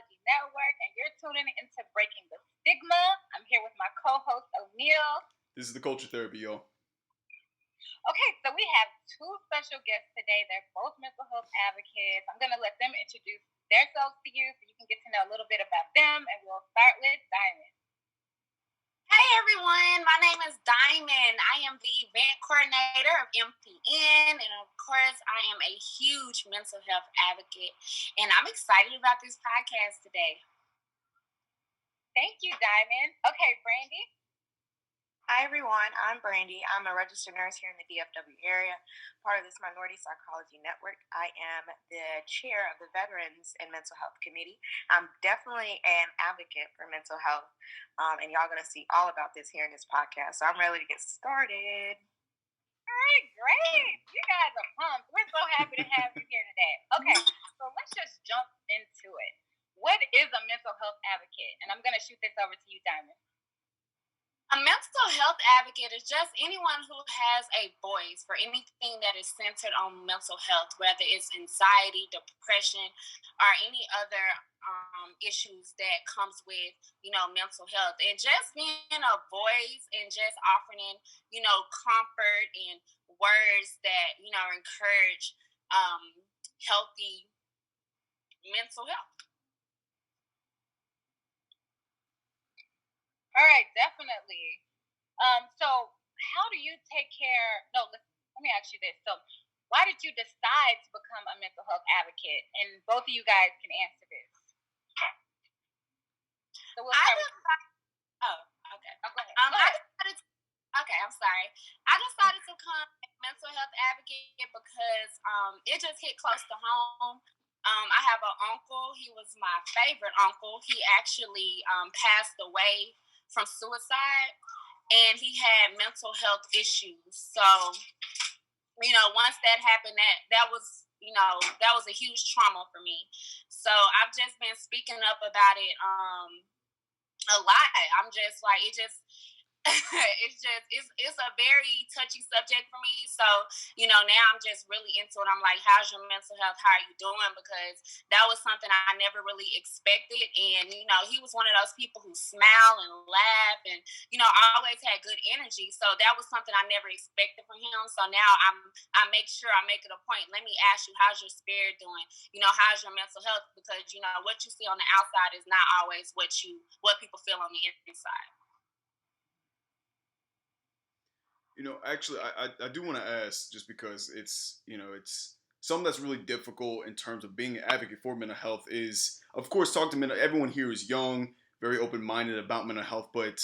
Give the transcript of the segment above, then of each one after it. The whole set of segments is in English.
Psychology Network, and you're tuning into Breaking the Stigma. I'm here with my co-host, O'Neal. This is the Culture Therapy, y'all. Okay, so we have two special guests today. They're both mental health advocates. I'm going to let them introduce themselves to you so you can get to know a little bit about them, and we'll start with Diamond. Hey everyone, my name is Diamond. I am the event coordinator of MPN, and of course, I am a huge mental health advocate, and I'm excited about this podcast today. Thank you, Diamond. Okay, Brandy. Hi everyone, I'm Brandy. I'm a registered nurse here in the DFW area, part of this Minority Psychology Network. I am the chair of the Veterans and Mental Health Committee. I'm definitely an advocate for mental health, and y'all going to see all about this here in this podcast. So I'm ready to get started. All right, great. You guys are pumped. We're so happy to have you here today. Okay, so let's just jump into it. What is a mental health advocate? And I'm going to shoot this over to you, Diamond. A mental health advocate is just anyone who has a voice for anything that is centered on mental health, whether it's anxiety, depression, or any other issues that comes with, mental health. And just being a voice and just offering, comfort and words that, encourage healthy mental health. All right, definitely. So how do you take care? No, let me ask you this. So why did you decide to become a mental health advocate? And both of you guys can answer this. So we'll start with okay. Oh, go ahead. I'm sorry. I decided to become a mental health advocate because it just hit close to home. I have an uncle. He was my favorite uncle. He actually passed away from suicide, and he had mental health issues. So, once that happened, that was a huge trauma for me. So I've just been speaking up about it a lot. I'm just like, it's a very touchy subject for me. So, now I'm just really into it. I'm like, how's your mental health? How are you doing? Because that was something I never really expected. And, he was one of those people who smile and laugh and, always had good energy. So that was something I never expected from him. So now I make sure I make it a point. Let me ask you, how's your spirit doing? How's your mental health? Because, what you see on the outside is not always what people feel on the inside. Actually, I do want to ask, just because it's something that's really difficult in terms of being an advocate for mental health is, of course, everyone here is young, very open-minded about mental health, but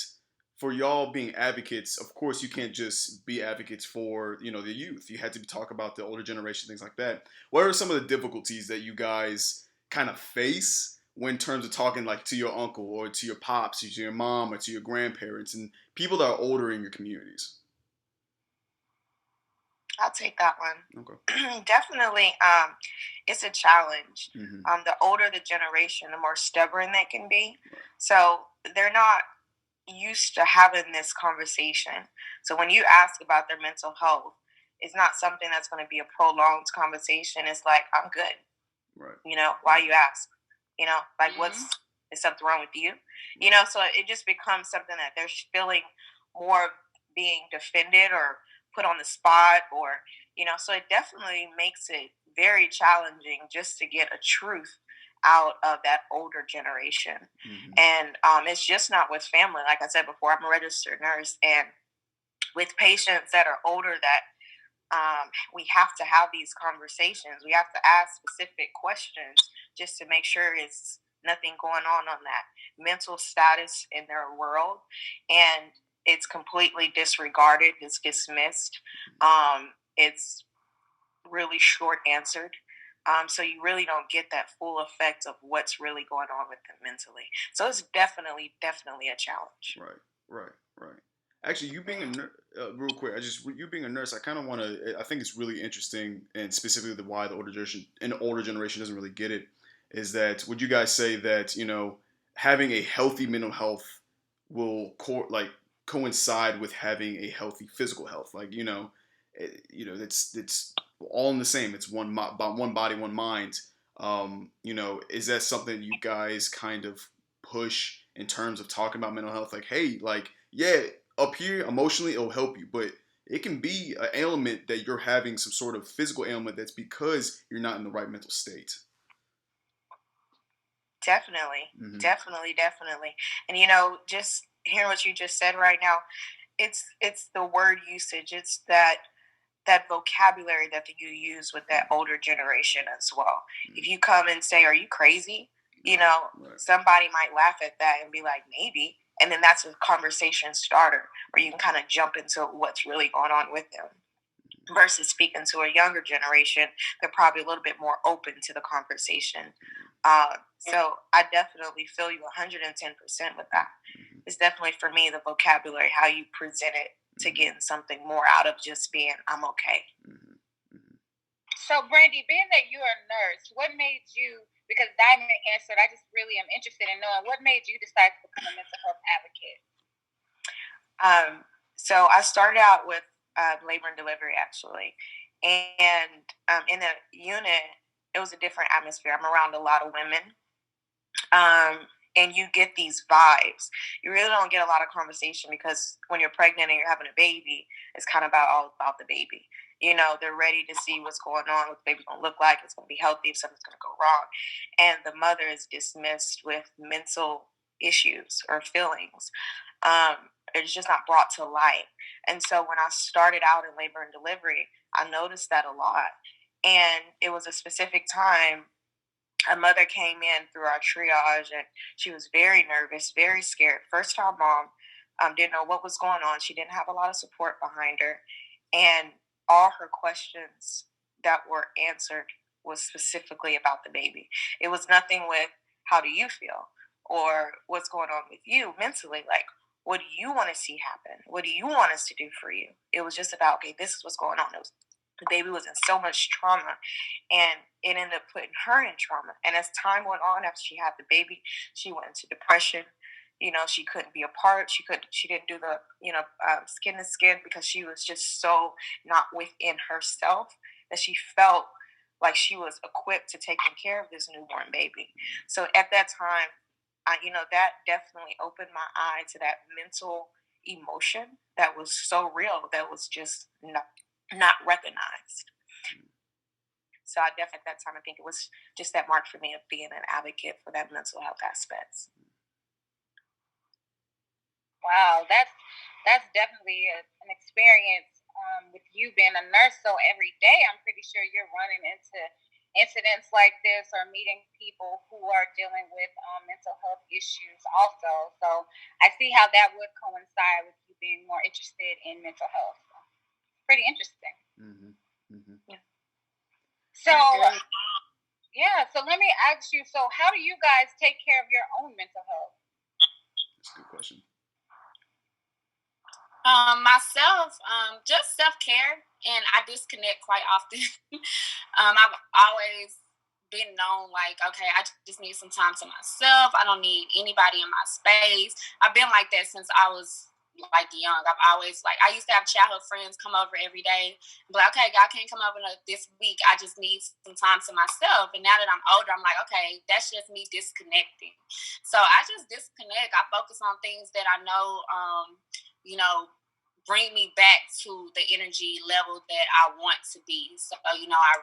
for y'all being advocates, of course, you can't just be advocates for, the youth. You had to talk about the older generation, things like that. What are some of the difficulties that you guys kind of face when in terms of talking like to your uncle or to your pops, or to your mom or to your grandparents and people that are older in your communities? I'll take that one. Okay. Definitely, it's a challenge. Mm-hmm. The older the generation, the more stubborn they can be. Right. So they're not used to having this conversation. So when you ask about their mental health, it's not something that's going to be a prolonged conversation. It's like, I'm good. Right. Why you ask? Like, mm-hmm. Is something wrong with you? So it just becomes something that they're feeling more being defended or put on the spot, or so it definitely makes it very challenging just to get a truth out of that older generation. Mm-hmm. And it's just not with family. Like I said before, I'm a registered nurse, and with patients that are older, that we have to have these conversations. We have to ask specific questions just to make sure it's nothing going on that mental status in their world, and it's completely disregarded. It's dismissed. It's really short answered. So you really don't get that full effect of what's really going on with them mentally. So it's definitely a challenge. Right. Actually, you being a nurse, real quick, you being a nurse, I think it's really interesting, and specifically why the older generation doesn't really get it, is that, would you guys say that, having a healthy mental health will coincide with having a healthy physical health? Like, it's all in the same. It's one body, one mind. You know, is that something you guys kind of push in terms of talking about mental health? Like, hey, like, yeah, up here emotionally it'll help you, but it can be an ailment that you're having some sort of physical ailment that's because you're not in the right mental state. Definitely, Mm-hmm. definitely. And you know, just hearing what you just said right now, it's the word usage. It's that vocabulary that you use with that older generation as well. If you come and say, "Are you crazy?" You know, somebody might laugh at that and be like, "Maybe," and then that's a conversation starter where you can kind of jump into what's really going on with them. Versus speaking to a younger generation, they're probably a little bit more open to the conversation. So I definitely feel you 110% with that. It's definitely for me the vocabulary, how you present it to getting something more out of just being I'm okay. So Brandy, being that you're a nurse, what made you, because Diamond answered, I just really am interested in knowing what made you decide to become a mental health advocate? So I started out with labor and delivery actually, and in the unit it was a different atmosphere. I'm around a lot of women, and you get these vibes. You really don't get a lot of conversation because when you're pregnant and you're having a baby, it's kind of all about the baby. You know, they're ready to see what's going on, what the baby's going to look like, it's going to be healthy, if something's going to go wrong. And the mother is dismissed with mental issues or feelings. It's just not brought to light. And so when I started out in labor and delivery, I noticed that a lot. And it was a specific time a mother came in through our triage, and she was very nervous, very scared. First time mom, didn't know what was going on. She didn't have a lot of support behind her. And all her questions that were answered was specifically about the baby. It was nothing with how do you feel or what's going on with you mentally. Like, what do you want to see happen? What do you want us to do for you? It was just about, okay, this is what's going on. The baby was in so much trauma, and it ended up putting her in trauma. And as time went on, after she had the baby, she went into depression. You know, she couldn't be apart. She didn't do the, skin to skin because she was just so not within herself that she felt like she was equipped to taking care of this newborn baby. So at that time, that definitely opened my eye to that mental emotion that was so real, that was just not recognized. So I definitely at that time, I think it was just that mark for me of being an advocate for that mental health aspects. Wow, that's definitely an experience with you being a nurse. So every day, I'm pretty sure you're running into incidents like this or meeting people who are dealing with mental health issues also. So I see how that would coincide with you being more interested in mental health. Pretty interesting. Mm-hmm. Mm-hmm. Yeah. So so let me ask you, so how do you guys take care of your own mental health? That's a good question. Myself, just self-care, and I disconnect quite often. I've always been known like, okay, I just need some time to myself. I don't need anybody in my space. I've been like that since I was like young. I've always I used to have childhood friends come over every day, but okay, y'all can't come over this week. I just need some time to myself. And now that I'm older, I'm like, okay, that's just me disconnecting. So I just disconnect. I focus on things that I know, bring me back to the energy level that I want to be. So, I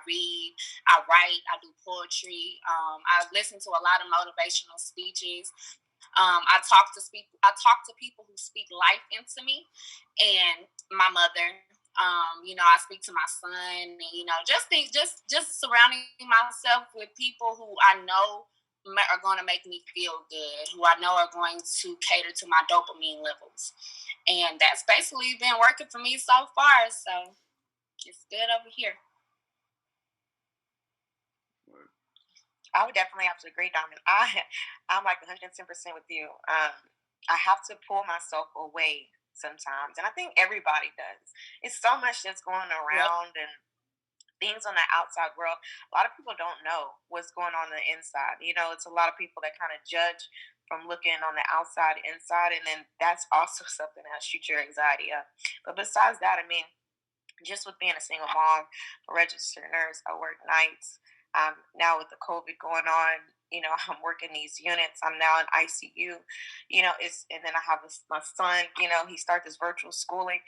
read, I write, I do poetry. I listen to a lot of motivational speeches. I talk to people who speak life into me, and my mother. I speak to my son, and just surrounding myself with people who I know are going to make me feel good, who I know are going to cater to my dopamine levels, and that's basically been working for me so far. So it's good over here. I would definitely have to agree, Diamond. I'm like 110% with you. I have to pull myself away sometimes, and I think everybody does. It's so much that's going around, and things on the outside world. A lot of people don't know what's going on the inside. It's a lot of people that kind of judge from looking on the outside, inside, and then that's also something that shoots your anxiety up. But besides that, I mean, just with being a single mom, a registered nurse, I work nights. Now with the COVID going on, I'm working these units. I'm now in ICU, and then I have my son, he started his virtual schooling,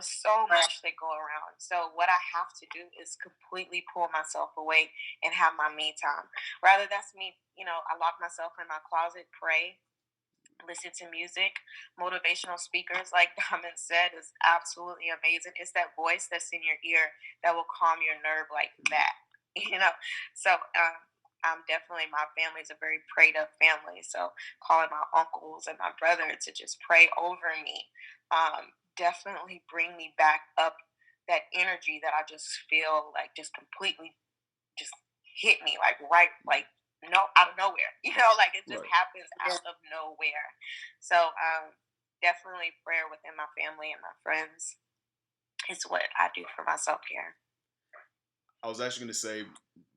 so much that go around. So what I have to do is completely pull myself away and have my me time. Rather, that's me, I lock myself in my closet, pray, listen to music. Motivational speakers, like Diamond said, is absolutely amazing. It's that voice that's in your ear that will calm your nerve like that, So I'm definitely, my family is a very prayed up family. So calling my uncles and my brother to just pray over me, definitely bring me back up that energy that I just feel like just completely just hit me like right, like no, out of nowhere, like it just happens out of nowhere. So definitely prayer within my family and my friends is what I do for my self-care. I was actually going to say,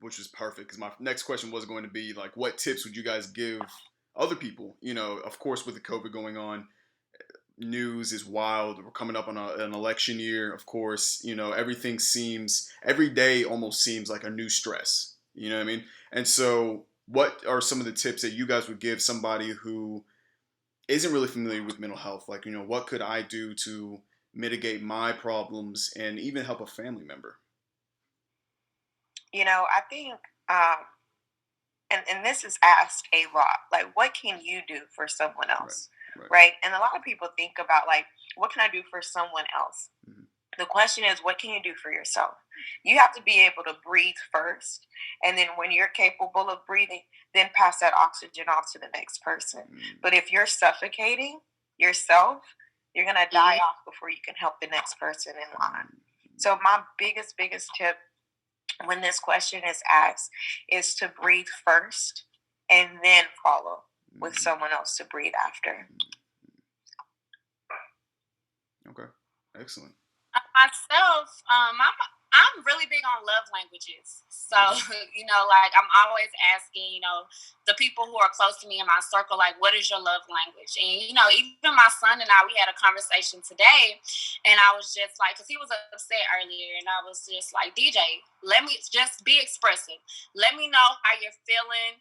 which is perfect, because my next question was going to be like, what tips would you guys give other people? Of course, with the COVID going on, news is wild. We're coming up on an election year, of course. Everything seems, every day almost seems like a new stress. You know what I mean? And so, what are some of the tips that you guys would give somebody who isn't really familiar with mental health? Like, what could I do to mitigate my problems and even help a family member? I think, and this is asked a lot, like, what can you do for someone else? Right? And a lot of people think about, like, what can I do for someone else? Mm-hmm. The question is, what can you do for yourself? You have to be able to breathe first. And then when you're capable of breathing, then pass that oxygen off to the next person. Mm-hmm. But if you're suffocating yourself, you're going to die off before you can help the next person in line. So my biggest tip when this question is asked is to breathe first and then follow with someone else to breathe after. Okay, excellent. Myself, I'm really big on love languages. So, like I'm always asking, the people who are close to me in my circle, like, what is your love language? And, even my son and I, we had a conversation today, and I was just like, because he was upset earlier, and I was just like, DJ, let me just be expressive. Let me know how you're feeling,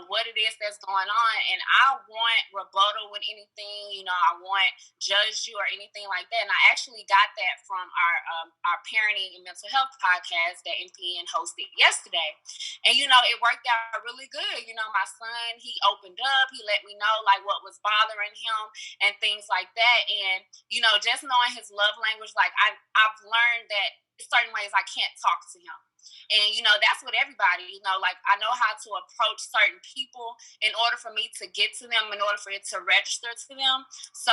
what it is that's going on. And I want rebuttal with anything, I want judge you or anything like that. And I actually got that from our parenting and mental health podcast that NPN hosted yesterday. And, it worked out really good. My son, he opened up, he let me know like what was bothering him and things like that. And, just knowing his love language, like I've learned that certain ways I can't talk to him. And, that's what everybody, like I know how to approach certain people in order for me to get to them, in order for it to register to them. So,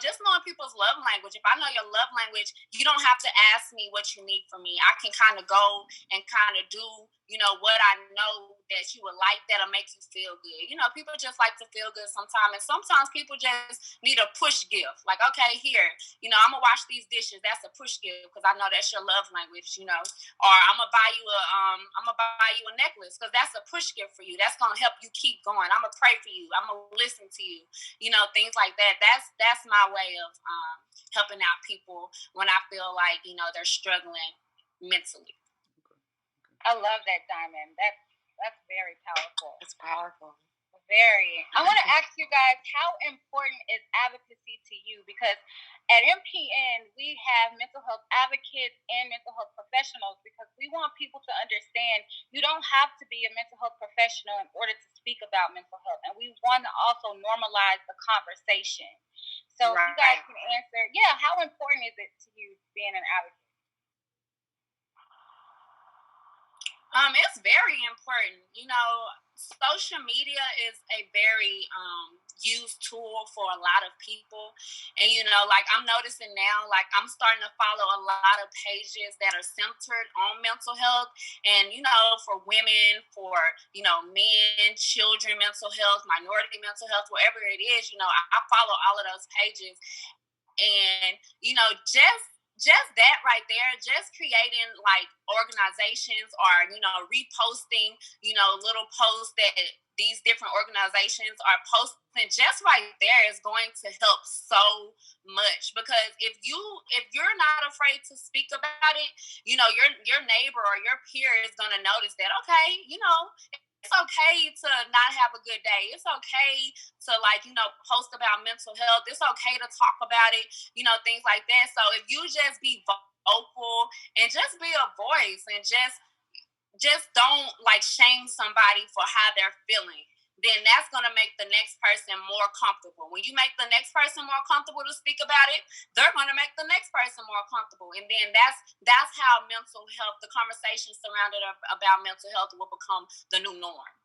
just knowing people's love language. If I know your love language, you don't have to ask me what you need from me. I can kind of go and kind of do, what I know that you would like that'll make you feel good. People just like to feel good sometimes. And sometimes people just need a push gift. Like, okay, here, I'm going to wash these dishes. That's a push gift because I know that's your love language, Or I'm going to buy you a necklace because that's a push gift for you. That's going to help you keep going. I'm going to pray for you. I'm going to listen to you. Things like that. That's my way of helping out people when I feel like, they're struggling mentally. I love that, Diamond. That's very powerful. It's powerful. Very. I want to ask you guys, how important is advocacy to you? Because at MPN, we have mental health advocates and mental health professionals because we want people to understand you don't have to be a mental health professional in order to speak about mental health. And we want to also normalize the conversation. So you guys can answer, how important is it to you being an advocate? It's very important. Social media is a very used tool for a lot of people. And, like I'm noticing now, like I'm starting to follow a lot of pages that are centered on mental health and, for women, for, men, children, mental health, minority mental health, wherever it is, I follow all of those pages. And, just that right there, just creating like organizations or, reposting, little posts that these different organizations are posting, just right there is going to help so much. Because if you're not afraid to speak about it, you know, your neighbor or your peer is going to notice that, okay, you know, it's okay to not have a good day. It's okay to, like, you know, post about mental health. It's okay to talk about it, you know, things like that. So if you just be vocal and just be a voice and just don't, like, shame somebody for how they're feeling, then that's going to make the next person more comfortable. When you make the next person more comfortable to speak about it, they're going to make the next person more comfortable. And then that's how mental health, the conversation surrounded about mental health will become the new norm.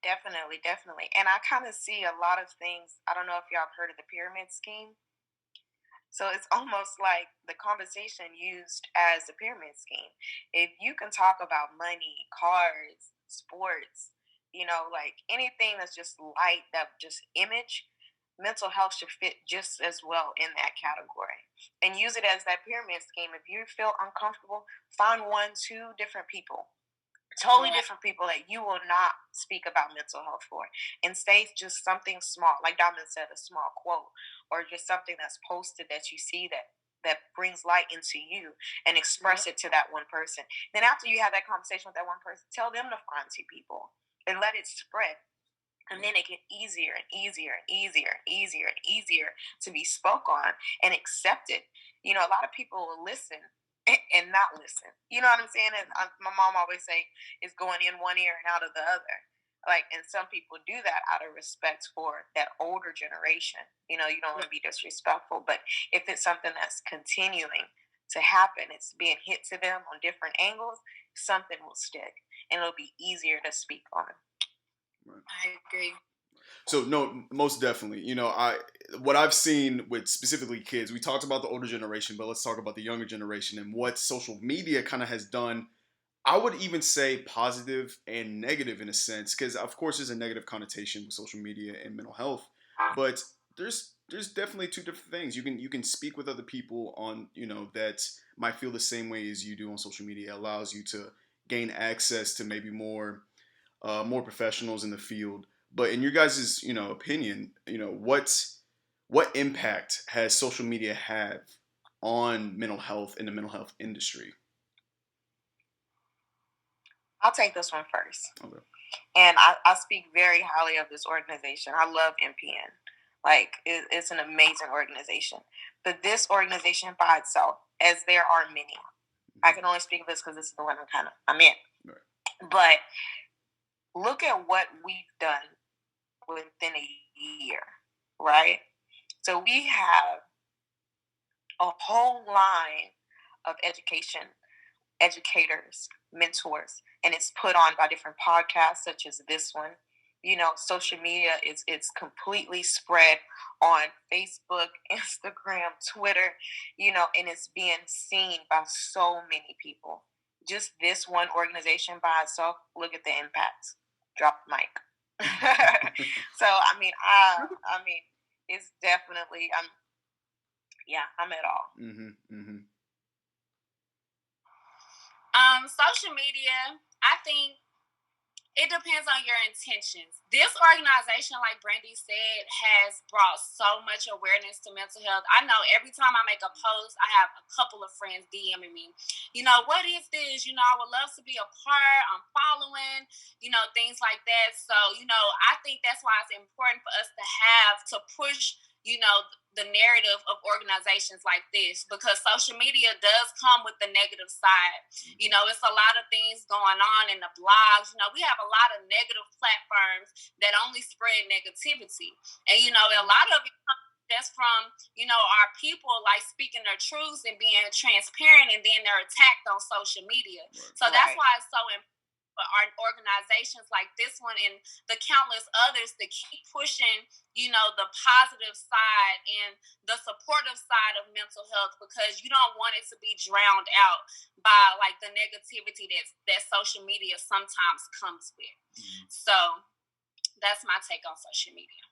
Definitely. And I kind of see a lot of things. I don't know if y'all have heard of the pyramid scheme. So it's almost like the conversation used as a pyramid scheme. If you can talk about money, cars, sports, you know, like anything that's just light, that just image, mental health should fit just as well in that category. And use it as that pyramid scheme. If you feel uncomfortable, find 1-2 different people. Totally different people that you will not speak about mental health for, and say just something small, like Diamond said, a small quote, or just something that's posted that you see that brings light into you, and express it to that one person. Then after you have that conversation with that one person, tell them to find 2 people and let it spread. And then it get easier and easier and easier and easier and easier to be spoke on and accepted. You know, a lot of people will listen and not listen. You know what I'm saying? And my mom always say, it's going in one ear and out of the other. Like, and some people do that out of respect for that older generation. You know, you don't want to be disrespectful, but if it's something that's continuing to happen, it's being hit to them on different angles, something will stick, and it'll be easier to speak on. Right. I agree. So no, most definitely. You know, what I've seen with specifically kids, we talked about the older generation, but let's talk about the younger generation and what social media kind of has done. I would even say positive and negative in a sense, because of course there's a negative connotation with social media and mental health, but there's definitely 2 different things. You can speak with other people on, you know, that might feel the same way as you do on social media. It allows you to gain access to maybe more professionals in the field. But in your guys' opinion, what impact has social media had on mental health in the mental health industry? I'll take this one first. Okay. And I speak very highly of this organization. I love MPN. Like, it's an amazing organization. But this organization by itself, as there are many, I can only speak of this because this is the one I'm in. Right. But look at what we've done within a year, right? So we have a whole line of educators, mentors, and it's put on by different podcasts such as this one. You know, social media it's completely spread on Facebook, Instagram, Twitter, you know, and it's being seen by so many people. Just this one organization by itself, look at the impact. Drop the mic. So I mean, it's definitely I'm at all. Social media, I think it depends on your intentions. This organization, like Brandy said, has brought so much awareness to mental health. I know every time I make a post, I have a couple of friends DMing me, you know, what is this? You know, I would love to be a part. I'm following, you know, things like that. So, you know, I think that's why it's important for us to push, you know, the narrative of organizations like this, because social media does come with the negative side. You know, it's a lot of things going on in the blogs. You know, we have a lot of negative platforms that only spread negativity. And, you know, a lot of it comes just from, you know, our people like speaking their truths and being transparent, and then they're attacked on social media. Right. So that's why it's so important for our organizations like this one and the countless others to keep pushing, you know, the positive side and the supportive side of mental health, because you don't want it to be drowned out by like the negativity that social media sometimes comes with. So that's my take on social media.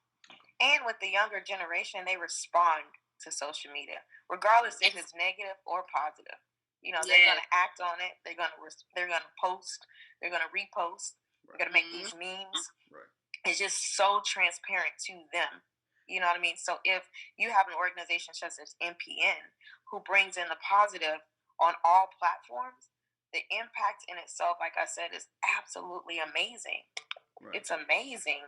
And with the younger generation, they respond to social media, regardless if it's negative or positive. You know, they're going to act on it. They're going to post. They're going to repost. We're going to make these memes. It's just so transparent to them. You know what I mean? So if you have an organization such as MPN who brings in the positive on all platforms, the impact in itself, like I said, is absolutely amazing. It's amazing.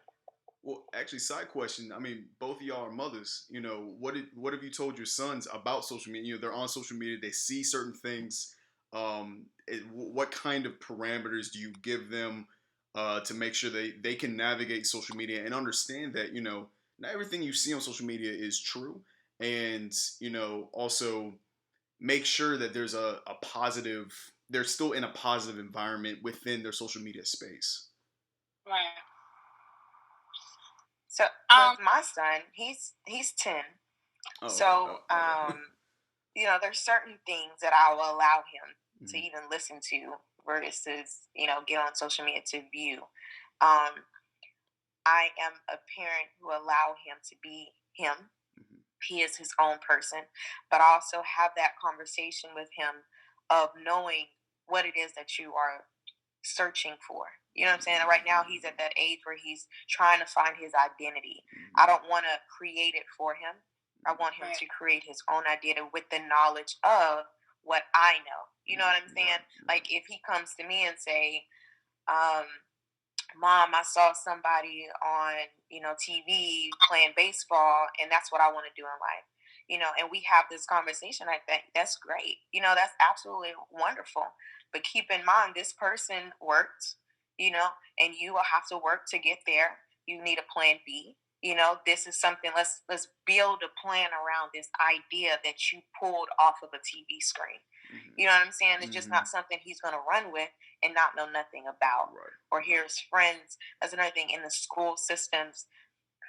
Well, actually, side question. I mean, both of y'all are mothers. You know, what have you told your sons about social media? You know, they're on social media. They see certain things. What kind of parameters do you give them to make sure they can navigate social media and understand that, you know, not everything you see on social media is true, and, you know, also make sure that there's a positive, they're still in a positive environment within their social media space. Right. So with my son, he's 10. Oh, so you know, there's certain things that I will allow him to even listen to versus, you know, get on social media to view. I am a parent who allow him to be him. He is his own person, but I also have that conversation with him of knowing what it is that you are searching for. You know what I'm saying? Right now, he's at that age where he's trying to find his identity. I don't want to create it for him. I want him to create his own identity with the knowledge of what I know. You know what I'm saying? Like if he comes to me and say, Mom, I saw somebody on, you know, TV playing baseball, and that's what I want to do in life. You know, and we have this conversation. I think that's great. You know, that's absolutely wonderful. But keep in mind, this person worked, you know, and you will have to work to get there. You need a plan B. You know, this is something, let's build a plan around this idea that you pulled off of a TV screen. You know what I'm saying? It's just not something he's going to run with and not know nothing about. Or here's friends. That's another thing. In the school systems,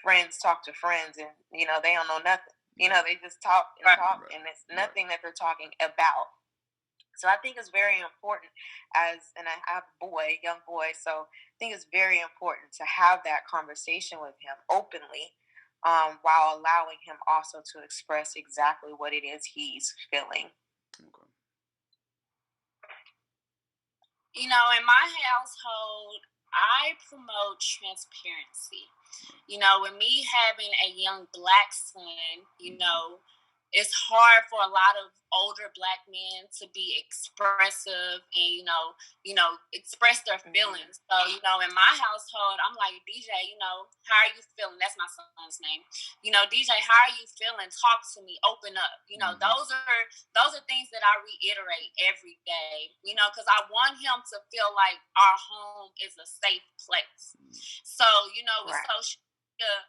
friends talk to friends and, you know, they don't know nothing. You know, they just talk and talk, and it's nothing that they're talking about. So I think it's very important and I have a young boy, so I think it's very important to have that conversation with him openly, while allowing him also to express exactly what it is he's feeling. Okay. You know, in my household, I promote transparency. You know, with me having a young Black son, you know, it's hard for a lot of older Black men to be expressive and, you know, express their feelings. So, you know, in my household, I'm like, DJ, you know, how are you feeling? That's my son's name. You know, DJ, how are you feeling? Talk to me. Open up. You know, those are things that I reiterate every day, you know, because I want him to feel like our home is a safe place. So, you know, with social media,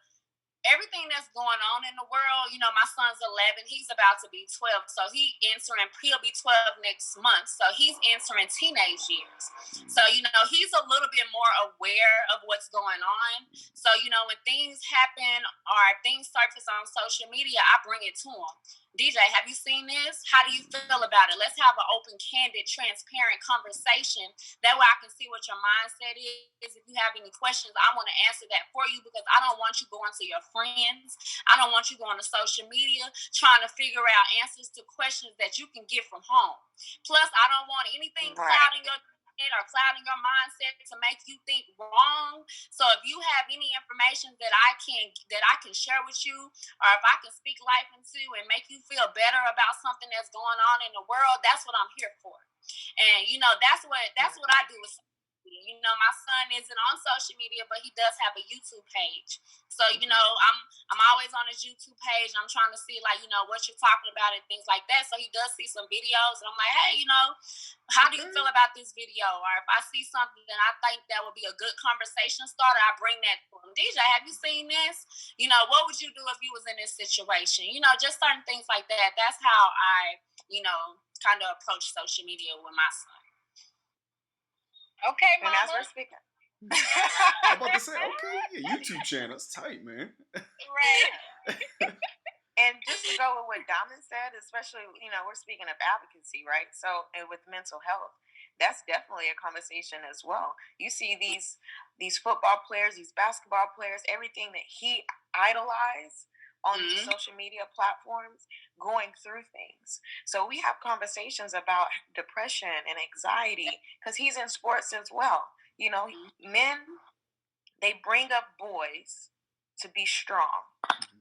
everything that's going on in the world, you know, my son's 11, he's about to be 12, so he'll be 12 next month, so he's entering teenage years. So, you know, he's a little bit more aware of what's going on. So, you know, when things happen or things surface on social media, I bring it to him. DJ, have you seen this? How do you feel about it? Let's have an open, candid, transparent conversation. That way I can see what your mindset is. If you have any questions, I want to answer that for you, because I don't want you going to your friends. I don't want you going to social media trying to figure out answers to questions that you can get from home. Plus, I don't want anything clouding your or clouding your mindset to make you think wrong. So if you have any information that I can share with you, or if I can speak life into and make you feel better about something that's going on in the world, that's what I'm here for. And you know, that's what I do with. You know, my son isn't on social media, but he does have a YouTube page. So, you know, I'm always on his YouTube page. I'm trying to see, like, you know, what you're talking about and things like that. So he does see some videos, and I'm like, hey, you know, how do you feel about this video? Or if I see something that I think that would be a good conversation starter, I bring that to him. DJ, have you seen this? You know, what would you do if you was in this situation? You know, just certain things like that. That's how I, you know, kind of approach social media with my son. Okay, Mama. And as we're speaking, I'm about to say, okay, yeah, YouTube channel, it's tight, man. Right. And just to go with what Diamond said, especially, you know, we're speaking of advocacy, right? So, and with mental health, that's definitely a conversation as well. You see these football players, these basketball players, everything that he idolized on these social media platforms, going through things. So we have conversations about depression and anxiety, because he's in sports as well. You know, men, they bring up boys to be strong,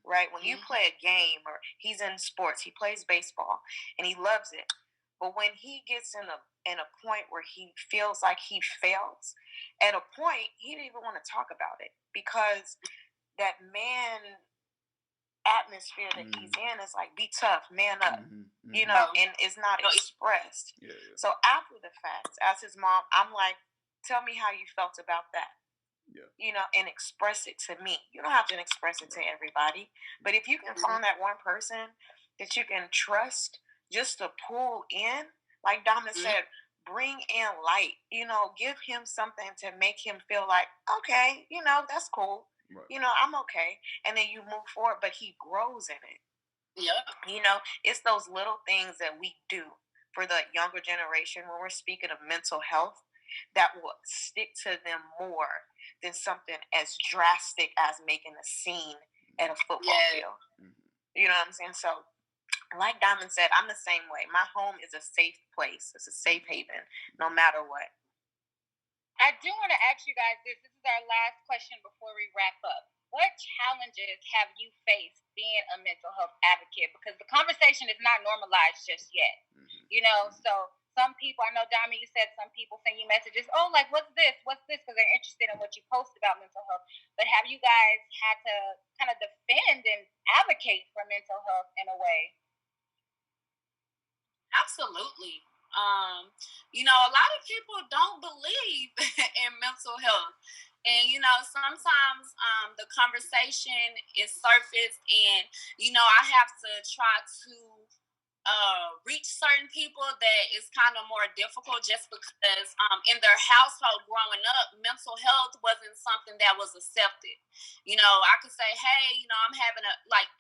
right? When you play a game, or he's in sports, he plays baseball and he loves it. But when he gets in a point where he feels like he fails, at a point he didn't even want to talk about it, because that man atmosphere that he's in is like, be tough, man up, you know, and it's not expressed. So after the fact, as his mom, I'm like, tell me how you felt about that. You know, and express it to me. You don't have to express it to everybody, but if you can find that one person that you can trust, just to pull in, like Donna said, bring in light. You know, give him something to make him feel like, okay, you know, that's cool. Right. You know, I'm okay, and then you move forward. But he grows in it. You know, it's those little things that we do for the younger generation when we're speaking of mental health that will stick to them more than something as drastic as making a scene at a football field. You know what I'm saying? So, like Diamond said, I'm the same way. My home is a safe place. It's a safe haven, no matter what. I do want to ask you guys this. This is our last question before we wrap up. What challenges have you faced being a mental health advocate? Because the conversation is not normalized just yet. You know, so some people, I know, Dami, you said some people send you messages, oh, like, what's this? What's this? Because they're interested in what you post about mental health. But have you guys had to kind of defend and advocate for mental health in a way? Absolutely. You know, a lot of people don't believe in mental health. And, you know, sometimes the conversation is surfaced and, you know, I have to try to reach certain people that is kind of more difficult, just because in their household growing up, mental health wasn't something that was accepted. You know, I could say, hey, you know, I'm having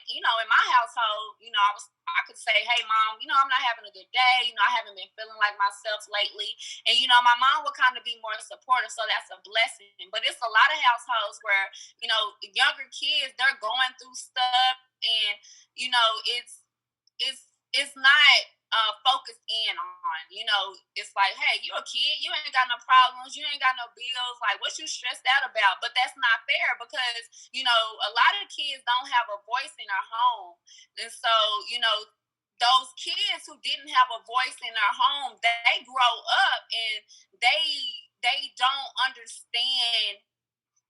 you know, in my household, you know, I could say, hey, mom, you know, I'm not having a good day. You know, I haven't been feeling like myself lately. And, you know, my mom would kind of be more supportive. So that's a blessing. But it's a lot of households where, you know, younger kids, they're going through stuff, and, you know, it's not focused in on, you know, it's like, hey, you're a kid, you ain't got no problems, you ain't got no bills, like, what you stressed out about? But that's not fair, because, you know, a lot of kids don't have a voice in their home. And so, you know, those kids who didn't have a voice in their home, they grow up and they don't understand,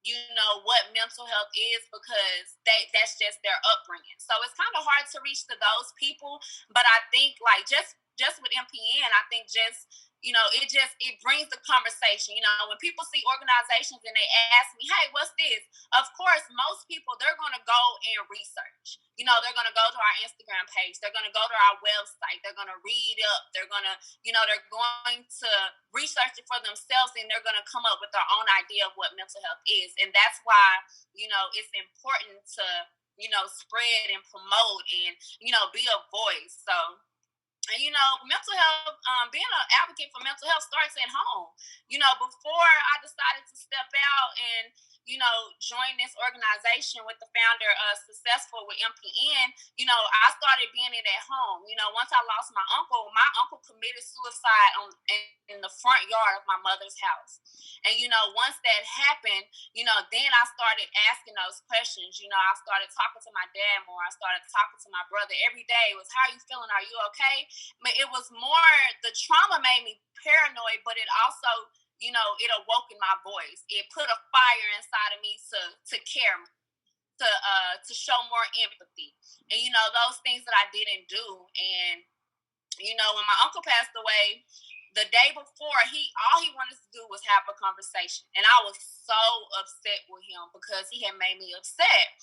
you know, what mental health is, because that's just their upbringing. So it's kind of hard to reach to those people. But I think, like, just with MPN, I think just, you know, it brings the conversation. You know, when people see organizations and they ask me, hey, what's this? Of course, most people, they're going to go and research. You know, they're going to go to our Instagram page. They're going to go to our website. They're going to read up. They're going to, you know, they're going to research it for themselves, and they're going to come up with their own idea of what mental health is. And that's why, you know, it's important to, you know, spread and promote and, you know, be a voice. So, and, you know, mental health, being an advocate for mental health starts at home. You know, before I decided to step out and, you know, join this organization with the founder of Successful with MPN, you know, I started being it at home. You know, once I lost my uncle committed suicide in the front yard of my mother's house. And, you know, once that happened, you know, then I started asking those questions. You know, I started talking to my dad more. I started talking to my brother every day. It was, how are you feeling? Are you okay? But it was more, the trauma made me paranoid, but it also, you know, it awoke in my voice. It put a fire inside of me to care, to show more empathy. And, you know, those things that I didn't do. And, you know, when my uncle passed away, the day before, all he wanted to do was have a conversation. And I was so upset with him because he had made me upset.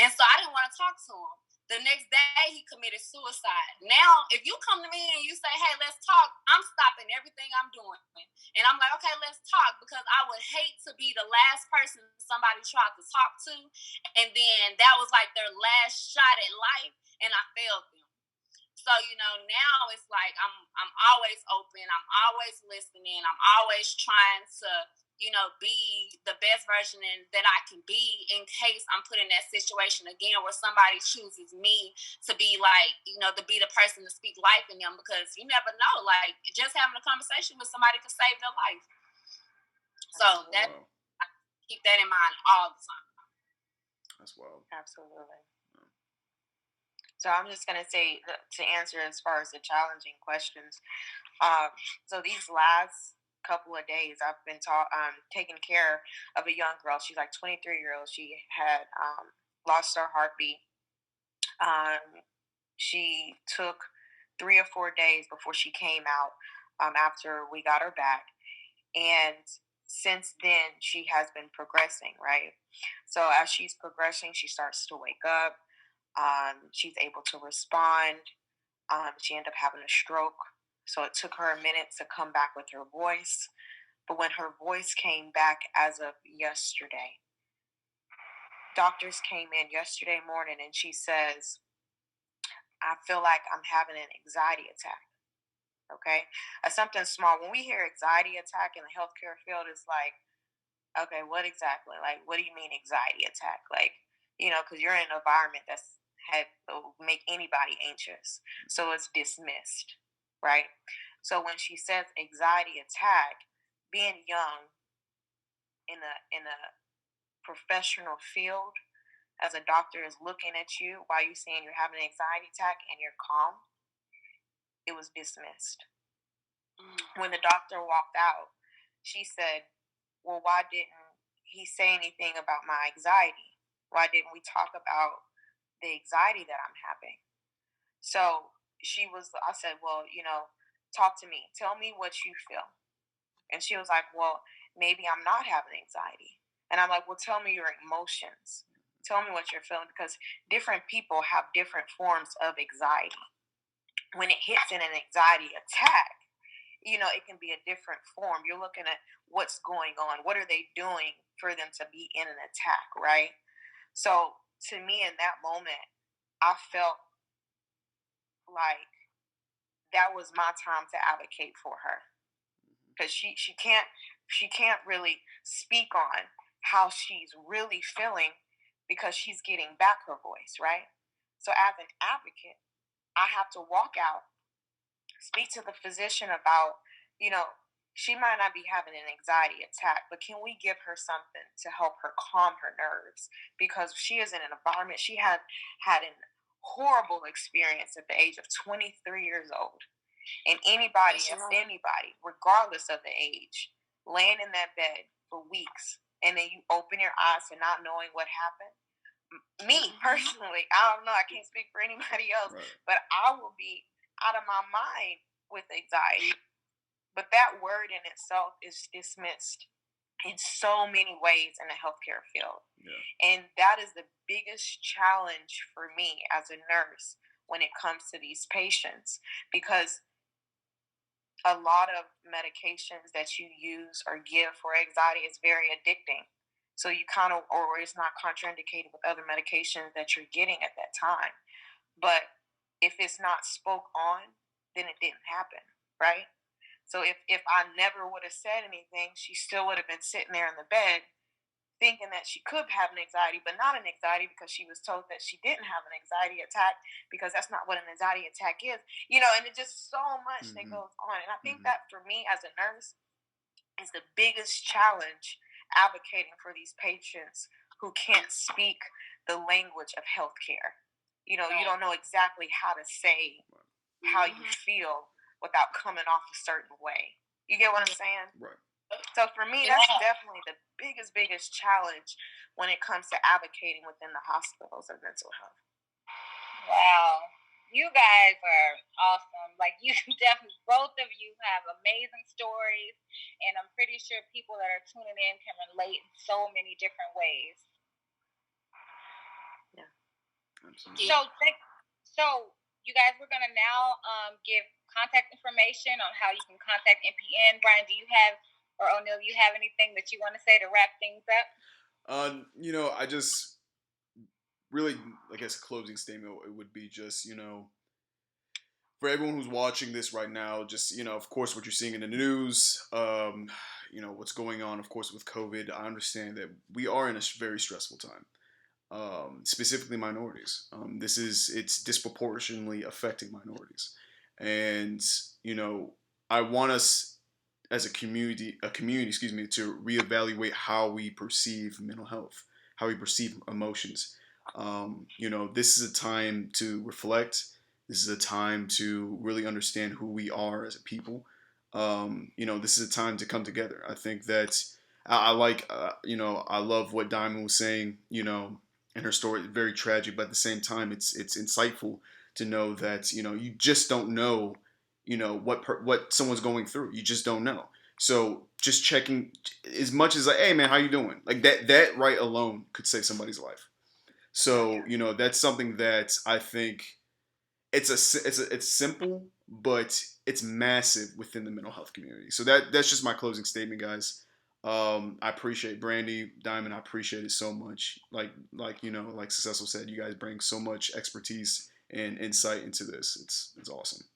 And so I didn't want to talk to him. The next day, he committed suicide. Now, if you come to me and you say, hey, let's talk, I'm stopping everything I'm doing. And I'm like, okay, let's talk, because I would hate to be the last person somebody tried to talk to. And then that was like their last shot at life, and I failed them. So, you know, now it's like I'm always open. I'm always listening. I'm always trying to, you know, be the best version that I can be, in case I'm put in that situation again where somebody chooses me to be, like, you know, to be the person to speak life in them, because you never know, like, just having a conversation with somebody could save their life. So that I keep that in mind all the time. That's wild. Absolutely. So I'm just going to say, to answer as far as the challenging questions, so these last couple of days I've been taking care of a young girl. She's like 23-year-old. She had lost her heartbeat. She took 3 or 4 days before she came out, after we got her back. And since then, she has been progressing, right? So as she's progressing, she starts to wake up. She's able to respond. She ended up having a stroke. So it took her a minute to come back with her voice. But when her voice came back as of yesterday, doctors came in yesterday morning and she says, I feel like I'm having an anxiety attack. Okay? Something small. When we hear anxiety attack in the healthcare field, it's like, okay, what exactly? Like, what do you mean anxiety attack? Like, because you're in an environment will make anybody anxious. So it's dismissed, right? So when she says anxiety attack, being young in a professional field, as a doctor is looking at you while you're saying you're having an anxiety attack and you're calm, it was dismissed. When the doctor walked out, she said, well, why didn't he say anything about my anxiety? Why didn't we talk about the anxiety that I'm having? So I said, well, talk to me. Tell me what you feel. And she was like, well, maybe I'm not having anxiety. And I'm like, well, tell me your emotions. Tell me what you're feeling, because different people have different forms of anxiety. When it hits in an anxiety attack, it can be a different form. You're looking at what's going on. What are they doing for them to be in an attack, right? So to me, in that moment, I felt like that was my time to advocate for her, because she can't really speak on how she's really feeling, because she's getting back her voice, right? So as an advocate, I have to walk out, speak to the physician about, she might not be having an anxiety attack, but can we give her something to help her calm her nerves? Because she is in an environment, she had a horrible experience at the age of 23 years old. And anybody, regardless of the age, laying in that bed for weeks, and then you open your eyes to not knowing what happened. Me, personally, I don't know, I can't speak for anybody else, right, but I will be out of my mind with anxiety. But that word in itself is dismissed in so many ways in the healthcare field. Yeah. And that is the biggest challenge for me as a nurse when it comes to these patients, because a lot of medications that you use or give for anxiety is very addicting. So you or it's not contraindicated with other medications that you're getting at that time. But if it's not spoke on, then it didn't happen, right? So if I never would have said anything, she still would have been sitting there in the bed thinking that she could have an anxiety, but not an anxiety, because she was told that she didn't have an anxiety attack, because that's not what an anxiety attack is. And it's just so much that goes on. And I think that for me as a nurse is the biggest challenge, advocating for these patients who can't speak the language of healthcare. You don't know exactly how to say how you feel without coming off a certain way. You get what I'm saying? Right. So for me, that's definitely the biggest challenge when it comes to advocating within the hospitals of mental health. Wow. You guys are awesome. Like, you definitely, both of you have amazing stories, and I'm pretty sure people that are tuning in can relate in so many different ways. Yeah. Absolutely. So you guys, we're going to now give contact information on how you can contact MPN. Brian, do you have, or O'Neal, you have anything that you want to say to wrap things up? I just really, I guess, closing statement, it would be just, for everyone who's watching this right now, just, of course, what you're seeing in the news, what's going on, of course, with COVID. I understand that we are in a very stressful time. Specifically minorities. It's disproportionately affecting minorities. And, I want us, as a community, to reevaluate how we perceive mental health, how we perceive emotions. This is a time to reflect. This is a time to really understand who we are as a people. This is a time to come together. I think that I like, I love what Diamond was saying, in her story. Very tragic, but at the same time, it's insightful to know that, you just don't know, what someone's going through. You just don't know. So just checking, as much as like, hey man, how you doing? Like that right alone could save somebody's life. So, that's something that I think it's simple, but it's massive within the mental health community. So that's just my closing statement, guys. I appreciate Brandy, Diamond. I appreciate it so much. Like Successful said, you guys bring so much expertise and insight into this. It's awesome.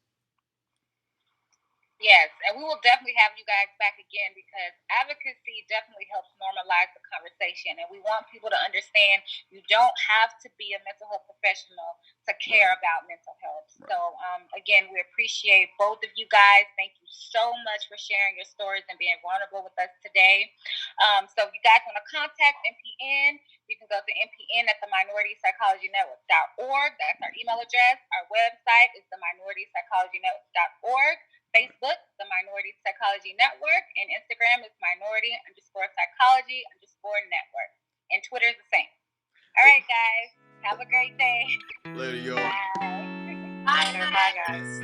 Yes, and we will definitely have you guys back again because advocacy definitely helps normalize the conversation. And we want people to understand you don't have to be a mental health professional to care about mental health. Right. So, again, we appreciate both of you guys. Thank you so much for sharing your stories and being vulnerable with us today. So if you guys want to contact MPN, you can go to MPN at theminoritpsychologynetwork.org. That's our email address. Our website is theminoritpsychologynetwork.org. Facebook, the Minority Psychology Network, and Instagram is minority_psychology_network. And Twitter is the same. All right, guys. Have a great day. Later, y'all. Bye. Bye, guys.